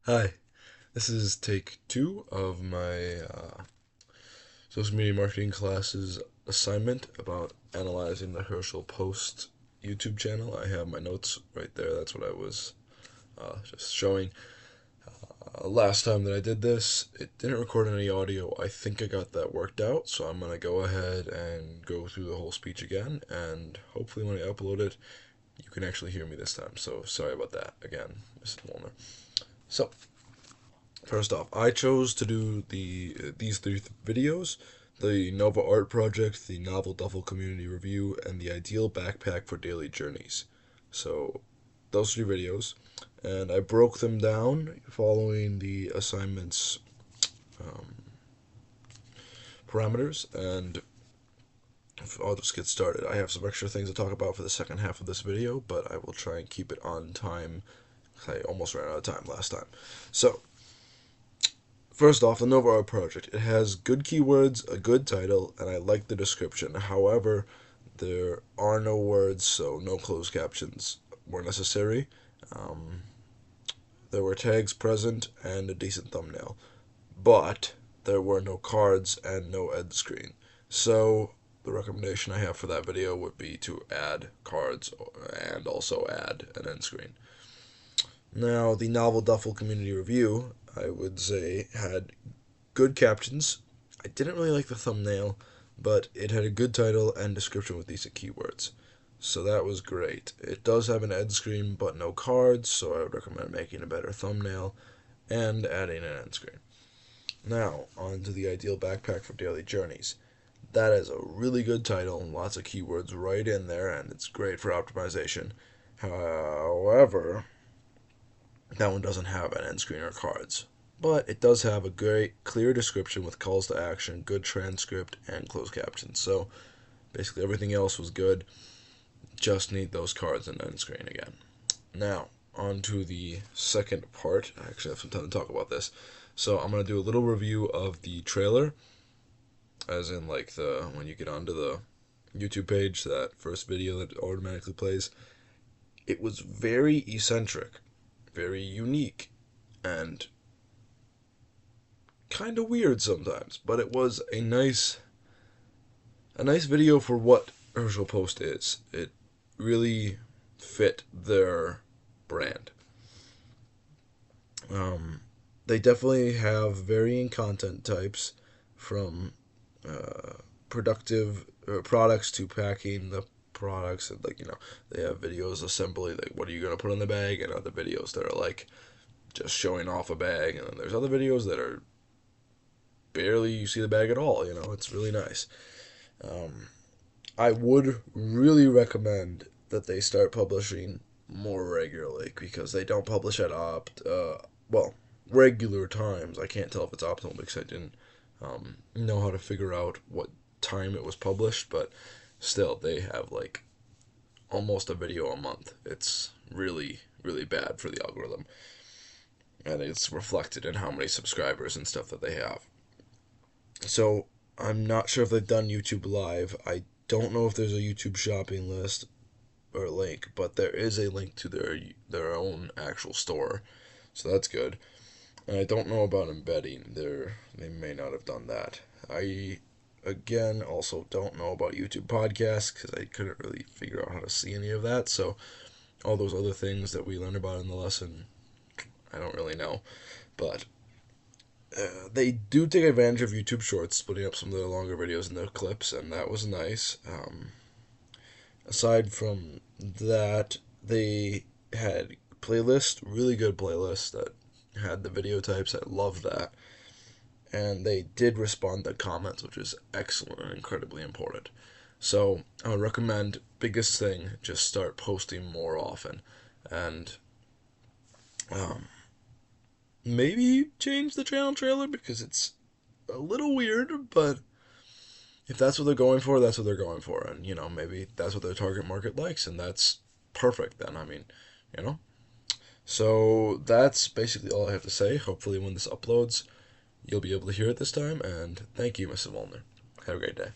Hi, this is take two of my social media marketing classes assignment about analyzing the Herschel Post YouTube channel. I have my notes right there. That's what I was just showing. Last time that I did this, it didn't record any audio. I think I got that worked out, so I'm going to go ahead and go through the whole speech again, and hopefully when I upload it, you can actually hear me this time. So sorry about that again, Mr. Walner. So, first off, I chose to do these three videos: the Nova Art Project, the Novel Duffel Community Review, and the Ideal Backpack for Daily Journeys. So those three videos, and I broke them down following the assignments um, parameters, and I'll just get started. I have some extra things to talk about for the second half of this video, but I will try and keep it on time. I almost ran out of time last time. So, first off, the Nova Art Project. It has good keywords, a good title, and I like the description. However, there are no words, so no closed captions were necessary. Um, there were tags present and a decent thumbnail, but there were no cards and no end screen. So the recommendation I have for that video would be to add cards and also add an end screen. Now, the Novel Duffel Community Review, I would say, had good captions. I didn't really like the thumbnail, but it had a good title and description with decent keywords. So that was great. It does have an end screen, but no cards, so I would recommend making a better thumbnail and adding an end screen. Now, on to the Ideal Backpack for Daily Journeys. That is a really good title, lots of keywords right in there, and it's great for optimization. However, that one doesn't have an end screen or cards. But it does have a great, clear description with calls to action, good transcript, and closed captions. So basically everything else was good. Just need those cards and end screen again. Now, on to the second part. I actually have some time to talk about this. So I'm going to do a little review of the trailer, as in like the when you get onto the YouTube page, that first video that automatically plays. It was very eccentric, very unique, and kind of weird sometimes, but it was a nice video for what Herschel Post is. It really fit their brand. Um, they definitely have varying content types, from uh, productive products to packing the products, and they have videos assembly, like what are you gonna put in the bag, and other videos that are like just showing off a bag, and then there's other videos that are barely you see the bag at all. It's really nice. Um, I would really recommend that they start publishing more regularly, because they don't publish at well, regular times. I can't tell if it's optimal because I didn't know how to figure out what time it was published, but still, they have like almost a video a month. It's really, really bad for the algorithm, and it's reflected in how many subscribers and stuff that they have. So I'm not sure if they've done YouTube Live. I don't know if there's a YouTube shopping list or link, but there is a link to their own actual store, so that's good. And I don't know about embedding. They may not have done that. I again also don't know about YouTube podcasts because I couldn't really figure out how to see any of that. So all those other things that we learned about in the lesson, I don't really know. But they do take advantage of YouTube Shorts, splitting up some of their longer videos into clips, and that was nice. Aside from that, they had playlist, really good playlist that had the video types. I love that. And they did respond to comments, which is excellent and incredibly important. So I would recommend, biggest thing, just start posting more often, and um, maybe change the channel trailer because it's a little weird, but if that's what they're going for, that's what they're going for, and maybe that's what their target market likes, and that's perfect. Then you know. So that's basically all I have to say. Hopefully, when this uploads, you'll be able to hear it this time, and thank you, Mrs. Walner. Have a great day.